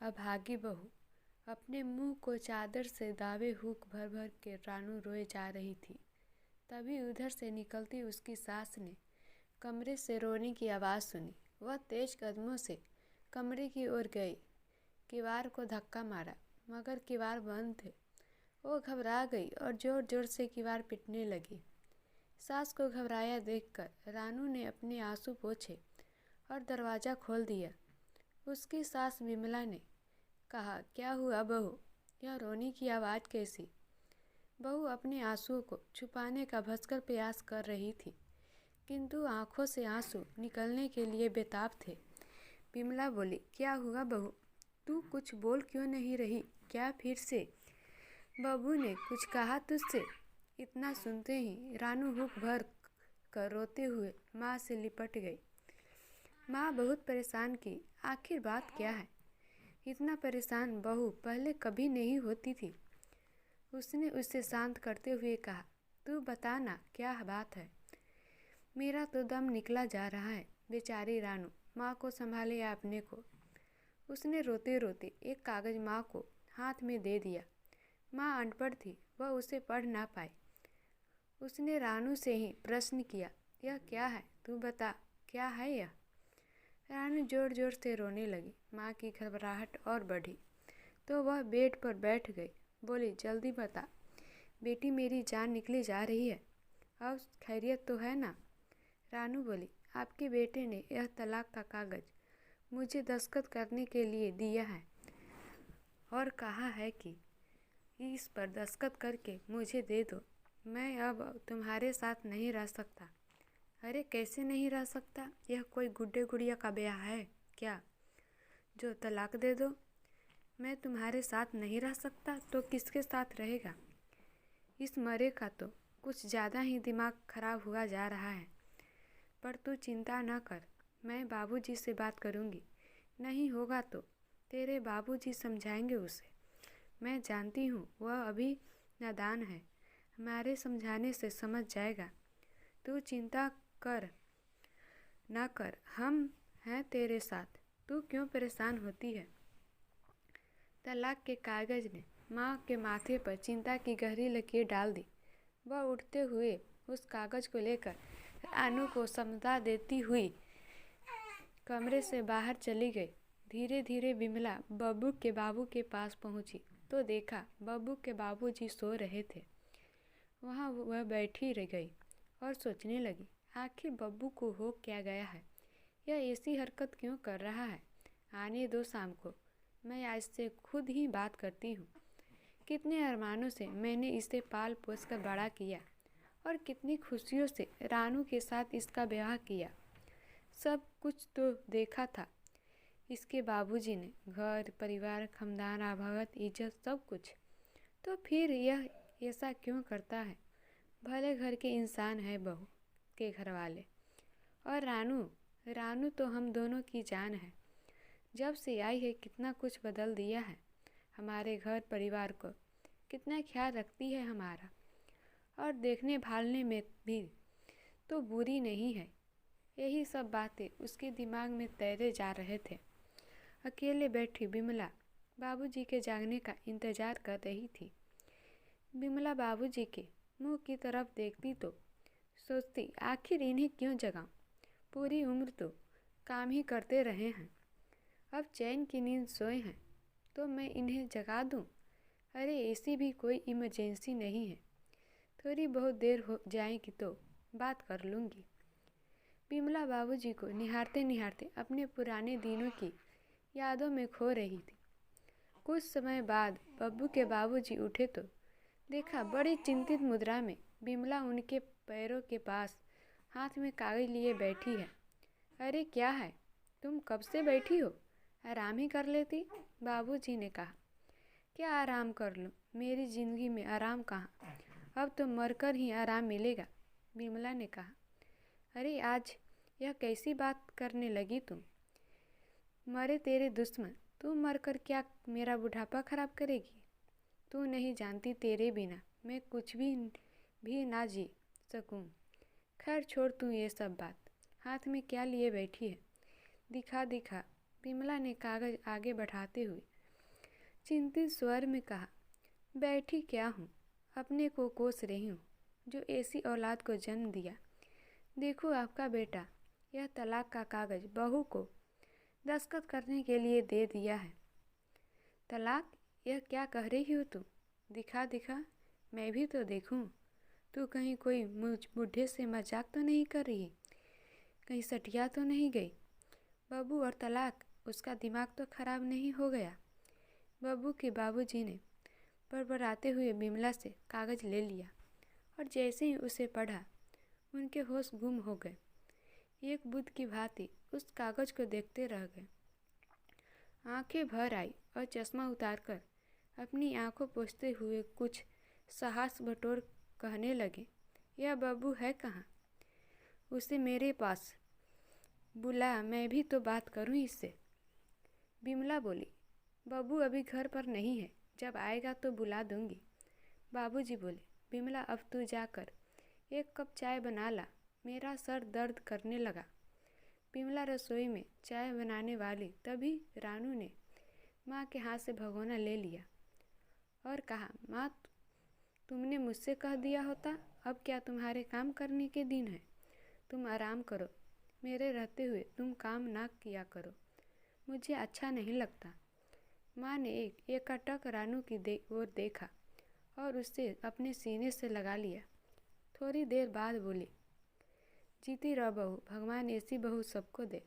अभागी बहू अपने मुंह को चादर से दावे हुक भर भर के रानू रोए जा रही थी। तभी उधर से निकलती उसकी सास ने कमरे से रोने की आवाज़ सुनी। वह तेज कदमों से कमरे की ओर गई, किवाड़ को धक्का मारा, मगर किवाड़ बंद थे। वो घबरा गई और जोर जोर से किवाड़ पीटने लगी। सास को घबराया देखकर रानू ने अपने आंसू पोंछे और दरवाज़ा खोल दिया। उसकी सास विमला ने कहा, क्या हुआ बहू, यह रोने की आवाज़ कैसी? बहू अपने आंसुओं को छुपाने का भयंकर प्रयास कर रही थी, किंतु आंखों से आंसू निकलने के लिए बेताब थे। विमला बोली, क्या हुआ बहू, तू कुछ बोल क्यों नहीं रही? क्या फिर से बबू ने कुछ कहा तुझसे? इतना सुनते ही रानू हुक भर कर रोते हुए माँ से लिपट गई। माँ बहुत परेशान की, आखिर बात क्या है? इतना परेशान बहू पहले कभी नहीं होती थी। उसने उसे शांत करते हुए कहा, तू बता ना, क्या बात है? मेरा तो दम निकला जा रहा है। बेचारी रानू माँ को संभाले या अपने को। उसने रोते रोते एक कागज़ माँ को हाथ में दे दिया। माँ अनपढ़ थी, वह उसे पढ़ ना पाई। उसने रानू से ही प्रश्न किया, यह क्या है, तू बता, क्या है यह? रानू जोर जोर से रोने लगी। माँ की घबराहट और बढ़ी तो वह बेड पर बैठ गई। बोली, जल्दी बता बेटी, मेरी जान निकली जा रही है, अब खैरियत तो है ना? रानू बोली, आपके बेटे ने यह तलाक का कागज़ मुझे दस्तखत करने के लिए दिया है और कहा है कि इस पर दस्तखत करके मुझे दे दो। मैं अब तुम्हारे साथ नहीं रह सकता। अरे कैसे नहीं रह सकता? यह कोई गुड्डे गुड़िया का ब्याह है क्या जो तलाक दे दो? मैं तुम्हारे साथ नहीं रह सकता तो किसके साथ रहेगा? इस मरे का तो कुछ ज़्यादा ही दिमाग खराब हुआ जा रहा है। पर तू चिंता न कर, मैं बाबूजी से बात करूँगी। नहीं होगा तो तेरे बाबूजी समझाएंगे उसे। मैं जानती हूँ वह अभी नादान है, हमारे समझाने से समझ जाएगा। तू चिंता कर ना कर, हम हैं तेरे साथ। तू क्यों परेशान होती है? तलाक के कागज़ ने माँ के माथे पर चिंता की गहरी लकीर डाल दी। वह उठते हुए उस कागज़ को लेकर रानू को समझा देती हुई कमरे से बाहर चली गई। धीरे धीरे विमला बब्बू के बाबू के पास पहुंची तो देखा बब्बू के बाबूजी सो रहे थे। वहाँ वह बैठी रह गई और सोचने लगी, आखिर बब्बू को हो क्या गया है? यह ऐसी हरकत क्यों कर रहा है? आने दो शाम को, मैं आज से खुद ही बात करती हूँ। कितने अरमानों से मैंने इसे पाल पोस कर बड़ा किया और कितनी खुशियों से रानू के साथ इसका ब्याह किया। सब कुछ तो देखा था इसके बाबूजी ने, घर परिवार खानदान आभगत इज्जत सब कुछ। तो फिर यह ऐसा क्यों करता है? भले घर के इंसान है बहू के घर वाले। और रानू रानू तो हम दोनों की जान है। जब से आई है कितना कुछ बदल दिया है। हमारे घर परिवार को कितना ख्याल रखती है हमारा, और देखने भालने में भी तो बुरी नहीं है। यही सब बातें उसके दिमाग में तैरे जा रहे थे। अकेले बैठी विमला बाबूजी के जागने का इंतजार कर रही थी। विमला बाबूजी के मुंह की तरफ देखती तो सोचती, आखिर इन्हें क्यों जगाऊं? पूरी उम्र तो काम ही करते रहे हैं, अब चैन की नींद सोए हैं तो मैं इन्हें जगा दूं? अरे ऐसी भी कोई इमरजेंसी नहीं है, थोड़ी बहुत देर हो जाएगी तो बात कर लूँगी। विमला बाबूजी को निहारते निहारते अपने पुराने दिनों की यादों में खो रही थी। कुछ समय बाद बब्बू के बाबूजी उठे तो देखा बड़ी चिंतित मुद्रा में विमला उनके पैरों के पास हाथ में कागज लिए बैठी है। अरे क्या है, तुम कब से बैठी हो? आराम ही कर लेती, बाबूजी ने कहा। क्या आराम कर लूँ, मेरी ज़िंदगी में आराम कहाँ, अब तो मरकर ही आराम मिलेगा, विमला ने कहा। अरे आज यह कैसी बात करने लगी तुम? मरे तेरे दुश्मन, तू मरकर क्या मेरा बुढ़ापा खराब करेगी? तू नहीं जानती तेरे बिना मैं कुछ भी ना जी सकूं। खैर छोड़ तू ये सब बात। हाथ में क्या लिए बैठी है? दिखा दिखा, विमला ने कागज आगे बढ़ाते हुए चिंतित स्वर में कहा, बैठी क्या हूँ, अपने को कोस रही हूँ जो ऐसी औलाद को जन्म दिया। देखो आपका बेटा यह तलाक का कागज बहू को दस्तखत करने के लिए दे दिया है। तलाक, यह क्या कह रही हो तुम? दिखा दिखा, मैं भी तो देखूं। तू कहीं कोई मुझ बुढ़े से मजाक तो नहीं कर रही, कहीं सटिया तो नहीं गई? बब्बू और तलाक, उसका दिमाग तो खराब नहीं हो गया? बब्बू के बाबूजी ने बड़बड़ाते हुए विमला से कागज ले लिया और जैसे ही उसे पढ़ा उनके होश गुम हो गए। एक बुद्ध की भांति उस कागज को देखते रह गए। आंखें भर आई और चश्मा उतारकर अपनी आंखों पोंछते हुए कुछ साहस बटोर कहने लगे, यह बब्बू है कहाँ? उसे मेरे पास बुला, मैं भी तो बात करूं इससे। विमला बोली, बब्बू अभी घर पर नहीं है, जब आएगा तो बुला दूंगी। बाबूजी बोले, विमला अब तू जाकर एक कप चाय बना ला, मेरा सर दर्द करने लगा। विमला रसोई में चाय बनाने वाली तभी रानू ने माँ के हाथ से भगोना ले लिया और कहा, माँ तुमने मुझसे कह दिया होता, अब क्या तुम्हारे काम करने के दिन है? तुम आराम करो, मेरे रहते हुए तुम काम ना किया करो, मुझे अच्छा नहीं लगता। माँ ने एकटक रानू की ओर देखा और उससे अपने सीने से लगा लिया। थोड़ी देर बाद बोली, जीती रह बहू, भगवान ऐसी बहू सबको दे।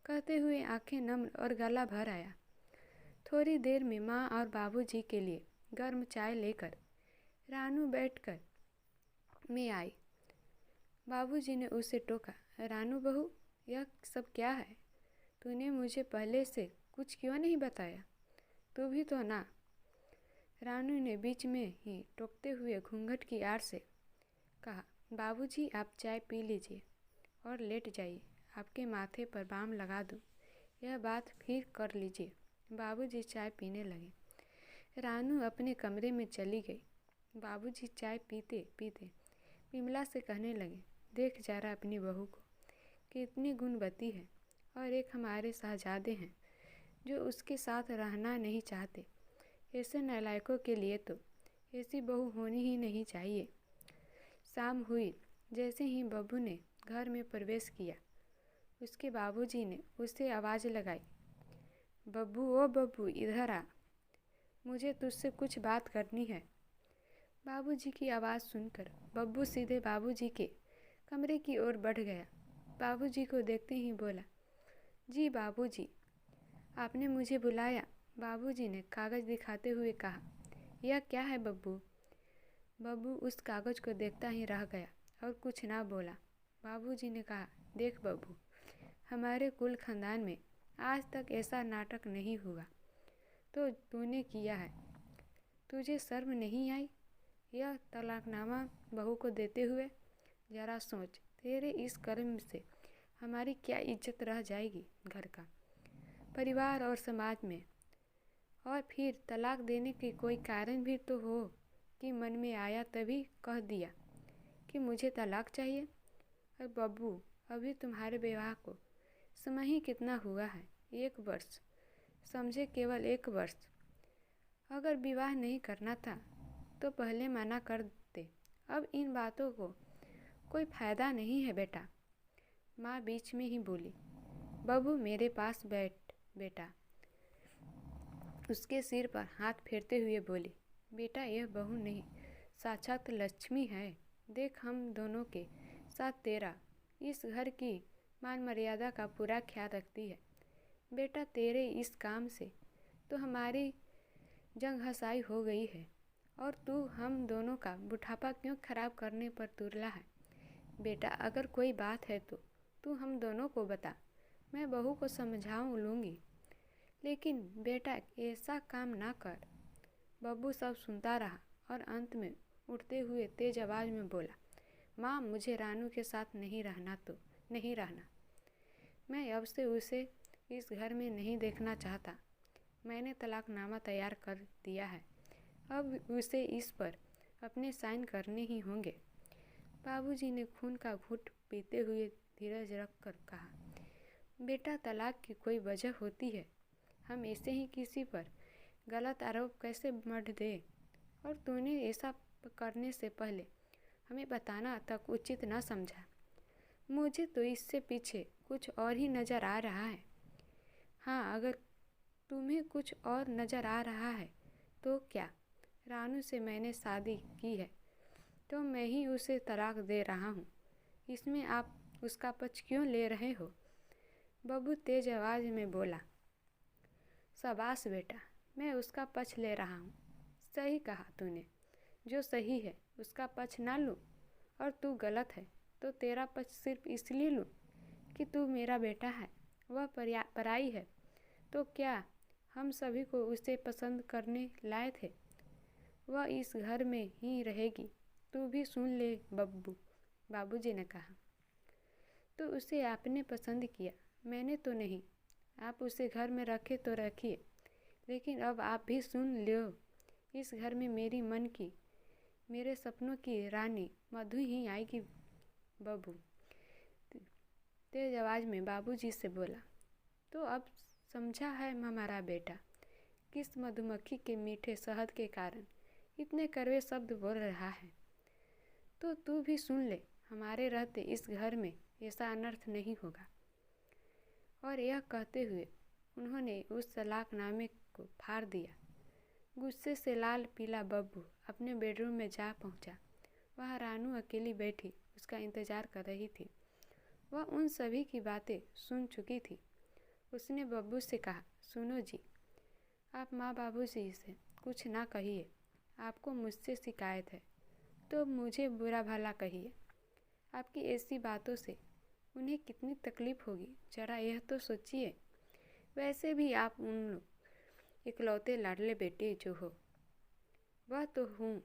कहते हुए आंखें नम और गला भर आया। थोड़ी देर में माँ और बाबूजी के लिए गर्म चाय लेकर रानू बैठकर में आई। बाबूजी ने उसे टोका, रानू बहू, यह सब क्या है? तूने मुझे पहले से कुछ क्यों नहीं बताया? तू भी तो ना। रानू ने बीच में ही टोकते हुए घूंघट की आड़ से कहा, बाबूजी आप चाय पी लीजिए और लेट जाइए, आपके माथे पर बाम लगा दूं, यह बात फिर कर लीजिए। बाबूजी चाय पीने लगे। रानू अपने कमरे में चली गई। बाबूजी चाय पीते पीते विमला से कहने लगे, देख जरा अपनी बहू को, कितनी गुणवती है, और एक हमारे साहजादे हैं जो उसके साथ रहना नहीं चाहते। ऐसे नालायकों के लिए तो ऐसी बहू होनी ही नहीं चाहिए। शाम हुई। जैसे ही बब्बू ने घर में प्रवेश किया, उसके बाबूजी ने उसे आवाज़ लगाई, बब्बू ओ बब्बू इधर आ, मुझे तुझसे कुछ बात करनी है। बाबूजी की आवाज़ सुनकर बब्बू सीधे बाबूजी के कमरे की ओर बढ़ गया। बाबूजी को देखते ही बोला, जी बाबूजी, आपने मुझे बुलाया? बाबूजी ने कागज़ दिखाते हुए कहा, यह क्या है बब्बू? बब्बू उस कागज़ को देखता ही रह गया और कुछ ना बोला। बाबूजी ने कहा, देख बब्बू, हमारे कुल खानदान में आज तक ऐसा नाटक नहीं हुआ तो तूने किया है। तुझे शर्म नहीं आई यह तलाकनामा बहू को देते हुए? जरा सोच, तेरे इस कर्म से हमारी क्या इज्जत रह जाएगी, घर का, परिवार और समाज में। और फिर तलाक देने के कोई कारण भी तो हो कि मन में आया तभी कह दिया कि मुझे तलाक चाहिए। और बब्बू, अभी तुम्हारे विवाह को समय ही कितना हुआ है? 1 वर्ष, समझे, केवल 1 वर्ष। अगर विवाह नहीं करना था तो पहले मना कर दे। अब इन बातों को कोई फायदा नहीं है बेटा। माँ बीच में ही बोली, बब्बू मेरे पास बैठ बेटा। उसके सिर पर हाथ फेरते हुए बोली, बेटा यह बहू नहीं, साक्षात लक्ष्मी है। देख हम दोनों के साथ तेरा इस घर की मान मर्यादा का पूरा ख्याल रखती है। बेटा तेरे इस काम से तो हमारी जंग हसाई हो गई है और तू हम दोनों का बुढ़ापा क्यों खराब करने पर तुरला है? बेटा अगर कोई बात है तो तू हम दोनों को बता, मैं बहू को समझाऊं लूँगी, लेकिन बेटा ऐसा काम ना कर। बब्बू सब सुनता रहा और अंत में उठते हुए तेज आवाज़ में बोला, माँ मुझे रानू के साथ नहीं रहना तो नहीं रहना। मैं अब से उसे इस घर में नहीं देखना चाहता। मैंने तलाकनामा तैयार कर दिया है, अब उसे इस पर अपने साइन करने ही होंगे। बाबूजी ने खून का घूंट पीते हुए धीरज रख कर कहा, बेटा, तलाक की कोई वजह होती है। हम ऐसे ही किसी पर गलत आरोप कैसे मढ़ दे? और तूने ऐसा करने से पहले हमें बताना तक उचित न समझा। मुझे तो इससे पीछे कुछ और ही नज़र आ रहा है। हाँ, अगर तुम्हें कुछ और नज़र आ रहा है तो क्या? रानू से मैंने शादी की है तो मैं ही उसे तलाक दे रहा हूँ। इसमें आप उसका पक्ष क्यों ले रहे हो? बब्बू तेज आवाज़ में बोला। शाबाश बेटा, मैं उसका पक्ष ले रहा हूँ। सही कहा तूने। जो सही है उसका पक्ष ना लूँ और तू गलत है तो तेरा पक्ष सिर्फ इसलिए लूँ कि तू मेरा बेटा है, वह पराई है। तो क्या हम सभी को उसे पसंद करने लाए थे? वह इस घर में ही रहेगी। तू भी सुन ले बब्बू, बाबूजी ने कहा। तो उसे आपने पसंद किया, मैंने तो नहीं। आप उसे घर में रखे तो रखिए, लेकिन अब आप भी सुन लो, इस घर में मेरी मन की, मेरे सपनों की रानी मधु ही आएगी। बब्बू तेज आवाज़ में बाबूजी से बोला। तो अब समझा है हमारा बेटा किस मधुमक्खी के मीठे शहद के कारण इतने कड़वे शब्द बोल रहा है। तो तू भी सुन ले, हमारे रहते इस घर में ऐसा अनर्थ नहीं होगा। और यह कहते हुए उन्होंने उस तलाकनामे को फाड़ दिया। गुस्से से लाल पीला बब्बू अपने बेडरूम में जा पहुंचा। वहाँ रानू अकेली बैठी उसका इंतजार कर रही थी। वह उन सभी की बातें सुन चुकी थी। उसने बब्बू से कहा, सुनो जी, आप माँ बाबूजी से कुछ ना कहिए। आपको मुझसे शिकायत है तो मुझे बुरा भला कहिए। आपकी ऐसी बातों से उन्हें कितनी तकलीफ़ होगी, जरा यह तो सोचिए। वैसे भी आप उन इकलौते लाडले बेटे जो हो, वह तो हूँ,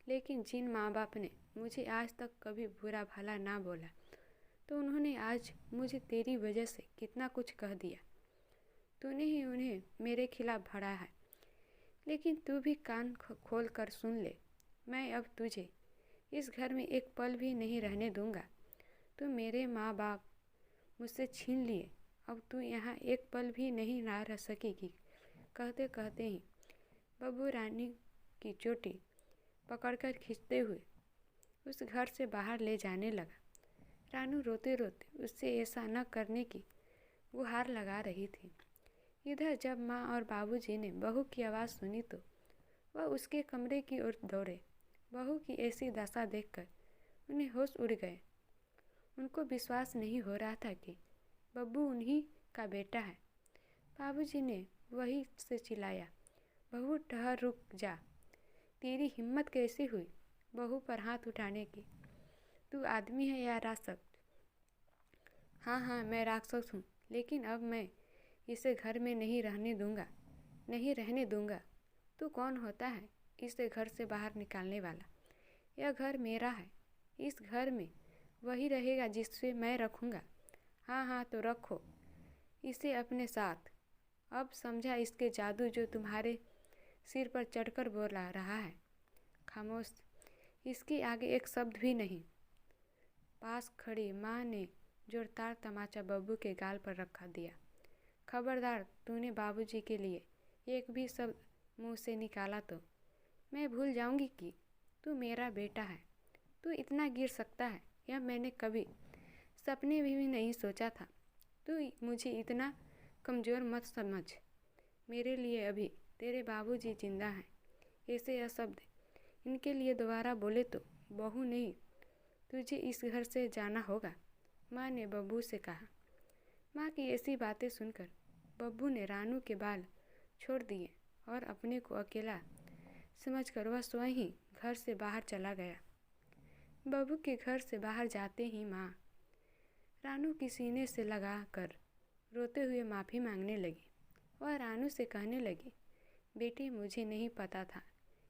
लेकिन जिन माँ बाप ने मुझे आज तक कभी बुरा भला ना बोला, तो उन्होंने आज मुझे तेरी वजह से कितना कुछ कह दिया। तूने ही उन्हें मेरे खिलाफ भड़ा है। लेकिन तू भी कान खोल कर सुन ले, मैं अब तुझे इस घर में एक पल भी नहीं रहने दूंगा। तू मेरे माँ बाप मुझसे छीन लिए, अब तू यहाँ एक पल भी नहीं रह सकेगी। कहते कहते ही बब्बू रानी की चोटी पकड़कर खींचते हुए उस घर से बाहर ले जाने लगा। रानू रोते रोते उससे ऐसा न करने की गुहार लगा रही थी। इधर जब माँ और बाबूजी ने बहू की आवाज़ सुनी तो वह उसके कमरे की ओर दौड़े। बहू की ऐसी दशा देखकर उन्हें होश उड़ गए। उनको विश्वास नहीं हो रहा था कि बब्बू उन्हीं का बेटा है। बाबूजी ने वही से चिल्लाया, बहू ठहर, रुक जा। तेरी हिम्मत कैसी हुई बहू पर हाथ उठाने की? तू आदमी है या राक्षस? हाँ हाँ, मैं राक्षस हूँ, लेकिन अब मैं इसे घर में नहीं रहने दूंगा, नहीं रहने दूंगा। तू कौन होता है इसे घर से बाहर निकालने वाला? यह घर मेरा है। इस घर में वही रहेगा जिससे मैं रखूँगा। हाँ हाँ, तो रखो इसे अपने साथ। अब समझा इसके जादू जो तुम्हारे सिर पर चढ़कर बोल रहा है। खामोश, इसके आगे एक शब्द भी नहीं। पास खड़ी माँ ने जोरदार तमाचा बब्बू के गाल पर रखा दिया। खबरदार, तूने बाबूजी के लिए एक भी शब्द मुंह से निकाला तो मैं भूल जाऊंगी कि तू मेरा बेटा है। तू इतना गिर सकता है यह मैंने कभी सपने में भी नहीं सोचा था। तू मुझे इतना कमज़ोर मत समझ। मेरे लिए अभी तेरे बाबूजी जिंदा हैं। ऐसे अशब्द इनके लिए दोबारा बोले तो बहू नहीं, तुझे इस घर से जाना होगा, माँ ने बब्बू से कहा। माँ की ऐसी बातें सुनकर बब्बू ने रानू के बाल छोड़ दिए और अपने को अकेला समझकर वह स्वयं ही घर से बाहर चला गया। बब्बू के घर से बाहर जाते ही माँ रानू की सीने से लगा कर रोते हुए माफ़ी मांगने लगी। वह रानू से कहने लगी, बेटी, मुझे नहीं पता था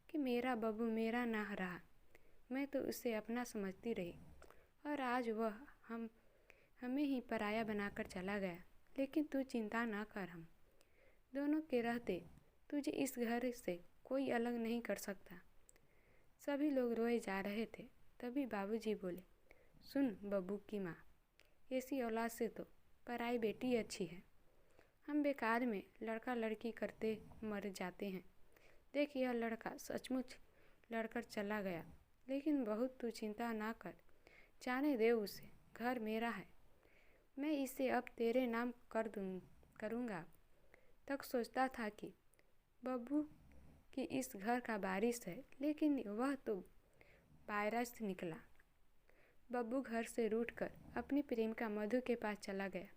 कि मेरा बब्बू मेरा ना रहा। मैं तो उसे अपना समझती रही और आज वह हमें ही पराया बनाकर चला गया। लेकिन तू चिंता ना कर, हम दोनों के रहते तुझे इस घर से कोई अलग नहीं कर सकता। सभी लोग रोए जा रहे थे। तभी बाबूजी बोले, सुन बब्बू की माँ, ऐसी औलाद से तो पराई बेटी अच्छी है। हम बेकार में लड़का लड़की करते मर जाते हैं। देख, यह लड़का सचमुच लड़कर चला गया, लेकिन बहू तू चिंता ना कर, जाने दे उसे, घर मेरा है। मैं इसे अब तेरे नाम करूँगा। तक सोचता था कि बब्बू की इस घर का वारिस है, लेकिन वह तो वायरस निकला। बब्बू घर से रूठकर अपनी प्रेमिका मधु के पास चला गया।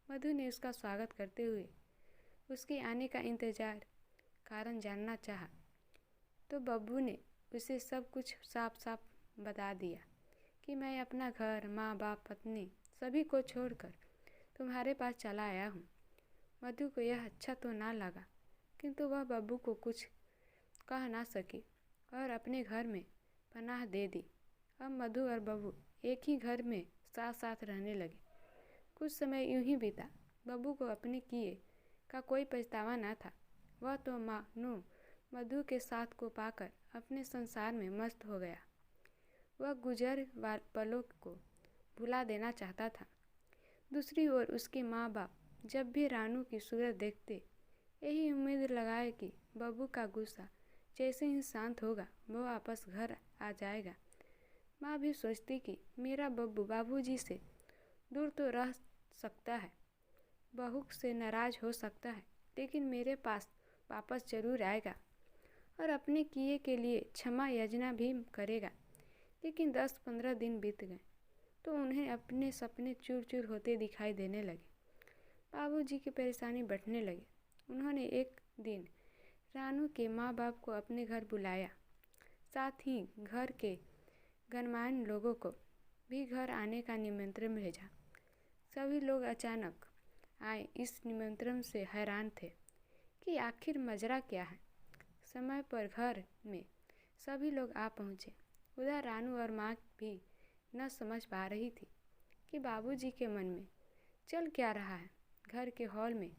मधु ने उसका स्वागत करते हुए उसके आने का कारण जानना चाहा, तो बब्बू ने उसे सब कुछ साफ साफ बता दिया कि मैं अपना घर, माँ बाप, पत्नी सभी को छोड़कर तुम्हारे पास चला आया हूँ। मधु को यह अच्छा तो ना लगा, किंतु वह बब्बू को कुछ कह ना सकी और अपने घर में पनाह दे दी। अब मधु और बब्बू एक ही घर में साथ साथ रहने लगे। कुछ समय यूं ही बीता। बब्बू को अपने किए का कोई पछतावा न था। वह तो मानो मधु के साथ को पाकर अपने संसार में मस्त हो गया। वह गुजर पलों को भुला देना चाहता था। दूसरी ओर उसके माँ बाप जब भी रानू की सूरत देखते, यही उम्मीद लगाए कि बब्बू का गुस्सा जैसे ही शांत होगा वो वापस घर आ जाएगा। माँ भी सोचती कि मेरा बब्बू बाबूजी से दूर तो रह सकता है, बहू से नाराज हो सकता है, लेकिन मेरे पास वापस जरूर आएगा और अपने किए के लिए क्षमा याचना भी करेगा। लेकिन 10-15 दिन बीत गए तो उन्हें अपने सपने चूर चूर होते दिखाई देने लगे। बाबूजी की परेशानी बढ़ने लगी। उन्होंने एक दिन रानू के माँ बाप को अपने घर बुलाया, साथ ही घर के गणमान्य लोगों को भी घर आने का निमंत्रण भेजा। सभी लोग अचानक आए इस निमंत्रण से हैरान थे कि आखिर मजरा क्या है। समय पर घर में सभी लोग आ पहुँचे। उधर रानू और माँ भी न समझ पा रही थी कि बाबूजी के मन में चल क्या रहा है। घर के हॉल में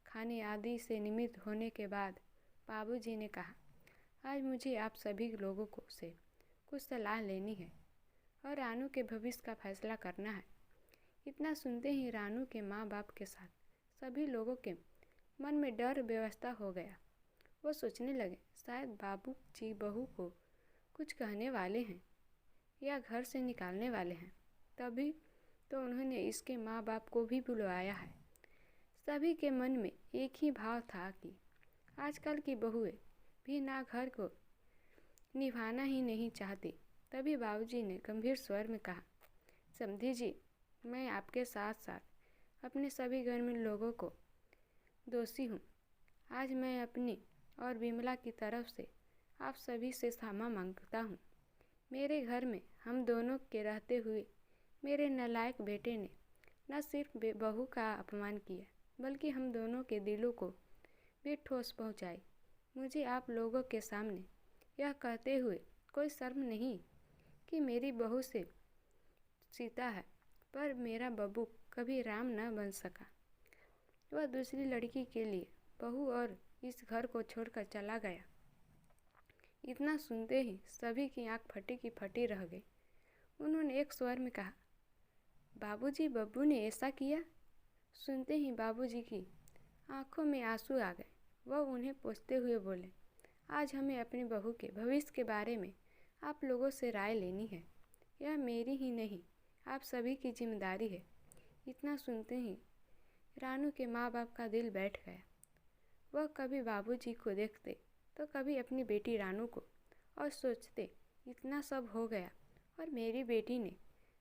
खाने आदि से निमित्त होने के बाद बाबूजी ने कहा, आज मुझे आप सभी लोगों को से कुछ सलाह लेनी है और रानू के भविष्य का फैसला करना है। इतना सुनते ही रानू के माँ बाप के साथ सभी लोगों के मन में डर व्यवस्था हो गया। वो सोचने लगे, शायद बाबूजी बहू को कुछ कहने वाले हैं या घर से निकालने वाले हैं। तभी तो उन्होंने इसके माँ बाप को भी बुलवाया है। सभी के मन में एक ही भाव था कि आजकल की बहुएं भी ना घर को निभाना ही नहीं चाहती। तभी बाबूजी ने गंभीर स्वर में कहा, समधी जी, मैं आपके साथ साथ अपने सभी घर में लोगों को दोषी हूँ। आज मैं अपनी और विमला की तरफ से आप सभी से क्षमा मांगता हूँ। मेरे घर में हम दोनों के रहते हुए मेरे नालायक बेटे ने न सिर्फ बहू का अपमान किया, बल्कि हम दोनों के दिलों को भी ठोस पहुँचाई। मुझे आप लोगों के सामने यह कहते हुए कोई शर्म नहीं कि मेरी बहू से सीता है, पर मेरा बब्बू कभी राम न बन सका। वह दूसरी लड़की के लिए बहू और इस घर को छोड़कर चला गया। इतना सुनते ही सभी की आंख फटी की फटी रह गई। उन्होंने एक स्वर में कहा, बाबूजी, बब्बू ने ऐसा किया? सुनते ही बाबूजी की आंखों में आंसू आ गए। वह उन्हें पोंछते हुए बोले, आज हमें अपनी बहू के भविष्य के बारे में आप लोगों से राय लेनी है। यह मेरी ही नहीं, आप सभी की जिम्मेदारी है। इतना सुनते ही रानू के माँ बाप का दिल बैठ गया। वह कभी बाबूजी को देखते तो कभी अपनी बेटी रानू को, और सोचते, इतना सब हो गया और मेरी बेटी ने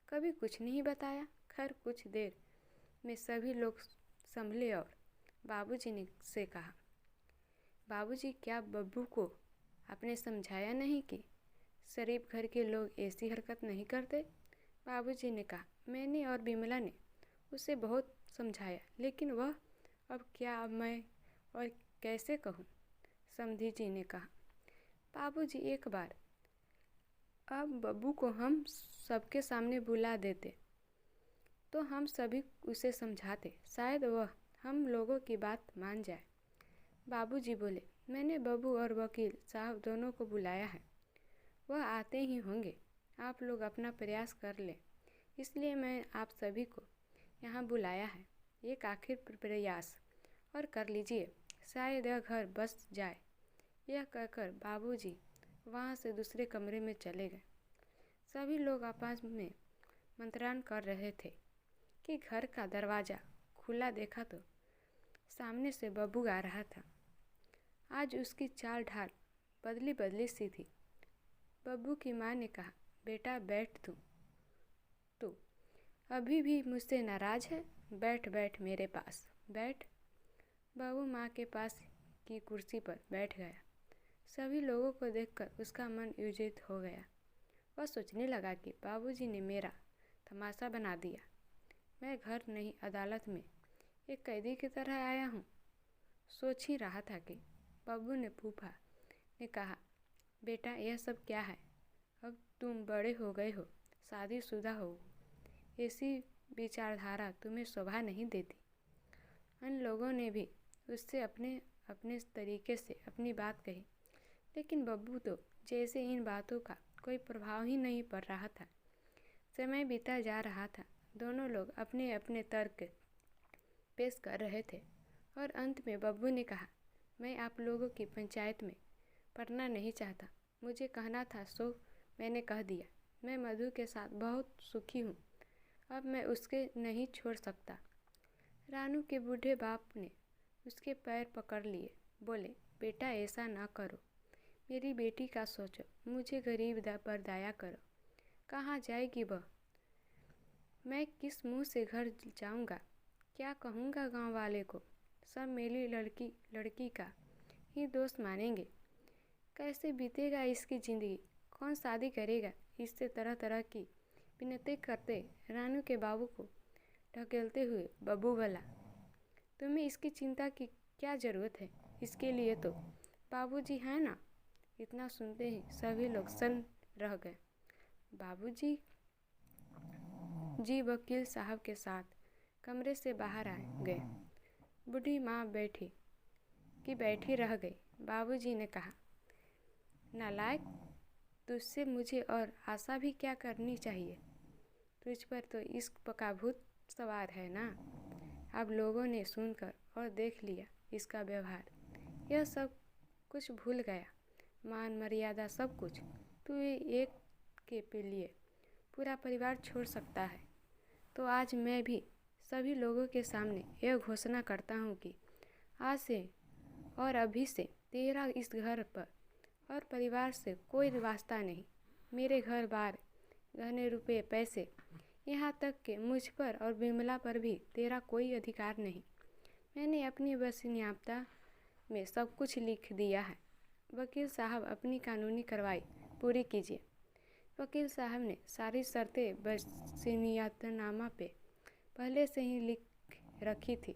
कभी कुछ नहीं बताया। खैर, कुछ देर में सभी लोग संभले और बाबूजी ने से कहा, बाबूजी, क्या बब्बू को आपने समझाया नहीं कि शरीफ घर के लोग ऐसी हरकत नहीं करते? बाबूजी ने कहा, मैंने और विमला ने उसे बहुत समझाया, लेकिन वह अब क्या, अब मैं और कैसे कहूँ? समधी जी ने कहा, बाबूजी, एक बार अब बब्बू को हम सबके सामने बुला देते तो हम सभी उसे समझाते, शायद वह हम लोगों की बात मान जाए। बाबूजी बोले, मैंने बब्बू और वकील साहब दोनों को बुलाया है, वह आते ही होंगे। आप लोग अपना प्रयास कर लें, इसलिए मैं आप सभी को यहाँ बुलाया है। एक आखिर प्रयास और कर लीजिए, शायद यह घर बस जाए। यह कहकर बाबूजी वहाँ से दूसरे कमरे में चले गए। सभी लोग आपस में मंत्रान कर रहे थे कि घर का दरवाज़ा खुला देखा तो सामने से बब्बू आ रहा था। आज उसकी चाल ढाल बदली बदली सी थी। बब्बू की माँ ने कहा, बेटा बैठ तू अभी भी मुझसे नाराज़ है? बैठ बैठ मेरे पास बैठ। बब्बू माँ के पास की कुर्सी पर बैठ गया। सभी लोगों को देखकर उसका मन उद्विग्न हो गया। वह सोचने लगा कि बाबूजी ने मेरा तमाशा बना दिया। मैं घर नहीं अदालत में एक कैदी की तरह आया हूँ। सोच ही रहा था कि बब्बू ने फूफा ने कहा, बेटा यह सब क्या है? अब तुम बड़े हो गए हो, शादीशुदा हो, ऐसी विचारधारा तुम्हें शोभा नहीं देती। अन्य लोगों ने भी उससे अपने अपने तरीके से अपनी बात कही, लेकिन बब्बू तो जैसे इन बातों का कोई प्रभाव ही नहीं पड़ रहा था। समय बीता जा रहा था। दोनों लोग अपने अपने तर्क पेश कर रहे थे और अंत में बब्बू ने कहा, मैं आप लोगों की पंचायत में पढ़ना नहीं चाहता। मुझे कहना था सो मैंने कह दिया। मैं मधु के साथ बहुत सुखी हूँ। अब मैं उसके नहीं छोड़ सकता। रानू के बूढ़े बाप ने उसके पैर पकड़ लिए, बोले, बेटा ऐसा ना करो, मेरी बेटी का सोचो, मुझे गरीब पर दया करो। कहाँ जाएगी वह? मैं किस मुंह से घर जाऊंगा? क्या कहूँगा गांव वाले को? सब मेरी लड़की का ही दोस्त मानेंगे। कैसे बीतेगा इसकी ज़िंदगी? कौन शादी करेगा? इससे तरह तरह की विनती करते रानू के बाबू को ढकेलते हुए बब्बू बोला, तुम्हें इसकी चिंता की क्या ज़रूरत है? इसके लिए तो बाबूजी हैं ना। इतना सुनते ही सभी लोग सन्न रह गए। बाबूजी जी वकील साहब के साथ कमरे से बाहर आ गए। बूढ़ी माँ बैठी रह गई। बाबूजी ने कहा, नालायक, तुझसे मुझे और आशा भी क्या करनी चाहिए? तुझ पर तो इश्क का भूत सवार है ना। अब लोगों ने सुनकर और देख लिया इसका व्यवहार। यह सब कुछ भूल गया, मान मर्यादा सब कुछ। तू एक के लिए पूरा परिवार छोड़ सकता है। तो आज मैं भी सभी लोगों के सामने यह घोषणा करता हूँ कि आज से और अभी से तेरा इस घर पर और परिवार से कोई वास्ता नहीं। मेरे घर बार, गहने, रुपये, पैसे, यहाँ तक कि मुझ पर और बिमला पर भी तेरा कोई अधिकार नहीं। मैंने अपनी वसीयतनामा में सब कुछ लिख दिया है। वकील साहब अपनी कानूनी कार्रवाई पूरी कीजिए। वकील साहब ने सारी शर्तें वसीयतनामा पे पहले से ही लिख रखी थी।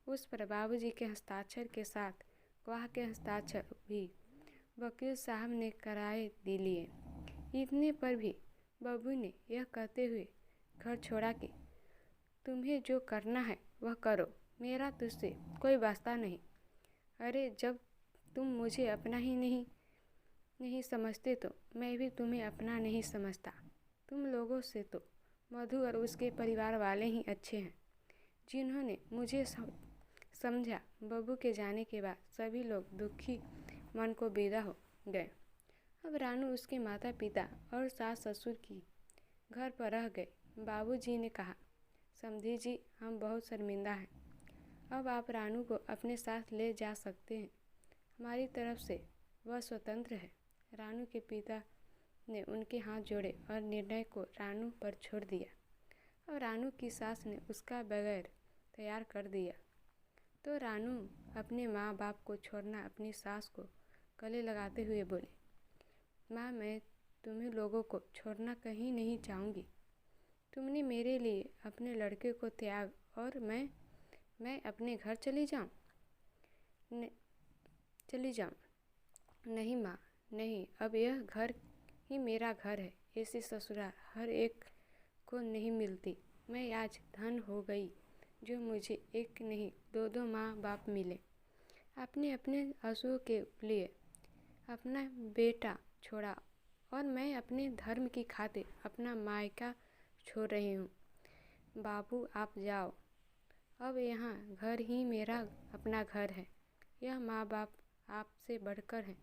उस पर बाबूजी के हस्ताक्षर के साथ गवाह के हस्ताक्षर भी वकील साहब ने कराए लिए। इतने पर भी बब्बू ने यह कहते हुए घर छोड़ा कि तुम्हें जो करना है वह करो, मेरा तुझसे कोई वास्ता नहीं। अरे जब तुम मुझे अपना ही नहीं समझते तो मैं भी तुम्हें अपना नहीं समझता। तुम लोगों से तो मधु और उसके परिवार वाले ही अच्छे हैं, जिन्होंने मुझे समझा। बब्बू के जाने के बाद सभी लोग दुखी मन को विदा हो गए। अब रानू उसके माता पिता और सास ससुर की घर पर रह गए। बाबूजी ने कहा, समधी जी, हम बहुत शर्मिंदा हैं। अब आप रानू को अपने साथ ले जा सकते हैं। हमारी तरफ से वह स्वतंत्र है। रानू के पिता ने उनके हाथ जोड़े और निर्णय को रानू पर छोड़ दिया। और रानू की सास ने उसका बगैर तैयार कर दिया तो रानू अपने माँ बाप को छोड़ना अपनी सास को गले लगाते हुए बोली, माँ, मैं तुम्हें लोगों को छोड़ना कहीं नहीं चाहूँगी। तुमने मेरे लिए अपने लड़के को त्याग और मैं अपने घर चली जाऊँ? नहीं माँ, नहीं। अब यह घर ही मेरा घर है। ऐसी ससुराल हर एक को नहीं मिलती। मैं आज धन हो गई जो मुझे एक नहीं दो माँ बाप मिले। अपने अपने आंसुओं के लिए अपना बेटा छोड़ा और मैं अपने धर्म की खातिर अपना मायका छोड़ रही हूँ। बाबू आप जाओ अब यहाँ घर ही मेरा अपना घर है। यह माँ बाप आपसे बढ़कर हैं।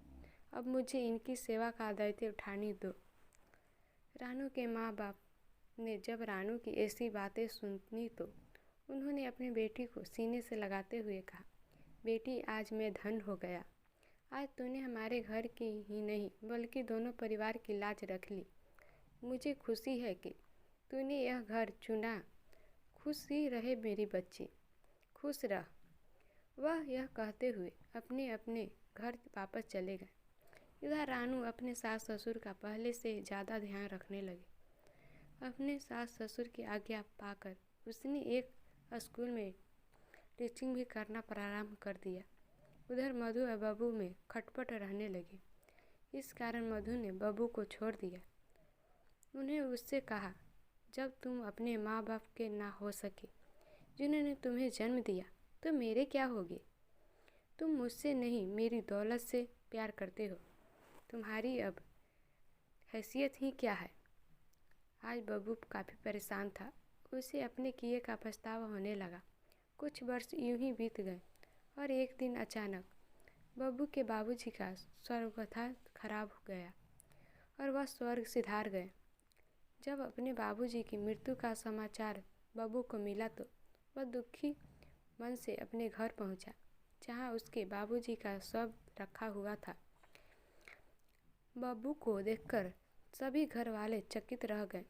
अब मुझे इनकी सेवा का दायित्व उठाने दो। रानू के माँ बाप ने जब रानू की ऐसी बातें सुनी तो उन्होंने अपनी बेटी को सीने से लगाते हुए कहा, बेटी आज मैं धन हो गया। आज तूने हमारे घर की ही नहीं बल्कि दोनों परिवार की लाज रख ली। मुझे खुशी है कि तूने यह घर चुना। खुश ही रहे मेरी बच्ची, खुश रह। वह यह कहते हुए अपने अपने घर वापस चले गए। इधर रानू अपने सास ससुर का पहले से ज़्यादा ध्यान रखने लगी। अपने सास ससुर की आज्ञा पाकर उसने एक स्कूल में टीचिंग भी करना प्रारंभ कर दिया। उधर मधु और बबू में खटपट रहने लगी। इस कारण मधु ने बबू को छोड़ दिया। उन्हें उससे कहा, जब तुम अपने माँ बाप के ना हो सके जिन्होंने तुम्हें जन्म दिया तो मेरे क्या होगे। तुम मुझसे नहीं मेरी दौलत से प्यार करते हो। तुम्हारी अब हैसियत ही क्या है। आज बबू काफ़ी परेशान था। उसे अपने किए का पछतावा होने लगा। कुछ वर्ष यूं ही बीत गए और एक दिन अचानक बबू के बाबूजी का सर्वथा खराब हो गया और वह स्वर्ग सिधार गए। जब अपने बाबूजी की मृत्यु का समाचार बबू को मिला तो वह दुखी मन से अपने घर पहुंचा, जहां उसके बाबूजी का शव रखा हुआ था। बबू को देखकर सभी घर वाले चकित रह गए।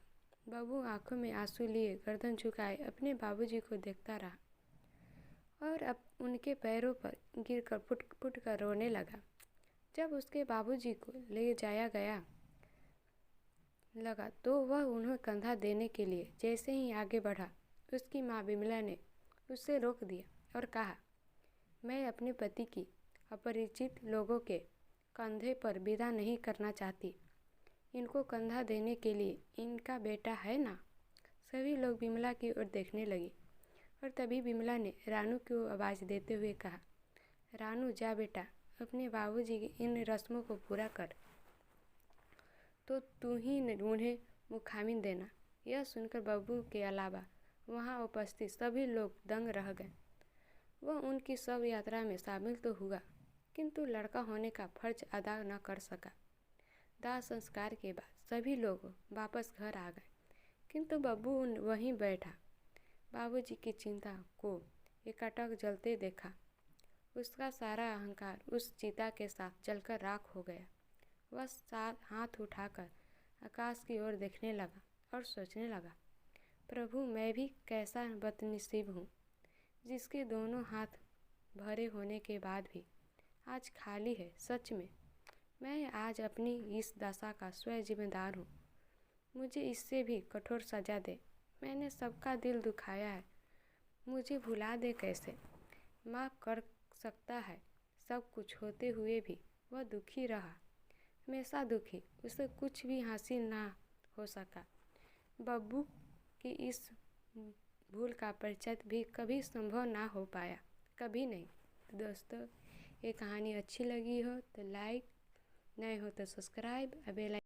बबू आंखों में आंसू लिए गर्दन झुकाए अपने बाबूजी को देखता रहा और अब उनके पैरों पर गिरकर फुट फुट कर रोने लगा। जब उसके बाबूजी को ले जाया गया लगा तो वह उन्हें कंधा देने के लिए जैसे ही आगे बढ़ा, उसकी माँ बिमला ने उसे रोक दिया और कहा, मैं अपने पति की अपरिचित लोगों के कंधे पर विदा नहीं करना चाहती। इनको कंधा देने के लिए इनका बेटा है ना। सभी लोग बिमला की ओर देखने लगे और तभी बिमला ने रानू को आवाज़ देते हुए कहा, रानू जा बेटा, अपने बाबूजी की इन रस्मों को पूरा कर, तो तू ही उन्हें मुखामिन देना। यह सुनकर बबू के अलावा वहाँ उपस्थित सभी लोग दंग रह गए। वह उनकी शव यात्रा में शामिल तो हुआ किंतु लड़का होने का फर्ज अदा न कर सका। दाह संस्कार के बाद सभी लोग वापस घर आ गए किंतु बब्बू वहीं बैठा बाबूजी की चिंता को एकटक जलते देखा। उसका सारा अहंकार उस चिता के साथ जलकर राख हो गया। वह हाथ उठाकर आकाश की ओर देखने लगा और सोचने लगा, प्रभु मैं भी कैसा बदनसीब हूँ जिसके दोनों हाथ भरे होने के बाद भी आज खाली है। सच में मैं आज अपनी इस दशा का स्वयं जिम्मेदार हूँ। मुझे इससे भी कठोर सजा दे। मैंने सबका दिल दुखाया है, मुझे भुला दे कैसे। माफ़ कर सकता है, सब कुछ होते हुए भी वह दुखी रहा, हमेशा दुखी। उसे कुछ भी हासिल ना हो सका। बब्बू की इस भूल का परिचय भी कभी संभव ना हो पाया, कभी नहीं। तो दोस्तों, ये कहानी अच्छी लगी हो तो लाइक, नए हो तो सब्सक्राइब, बेल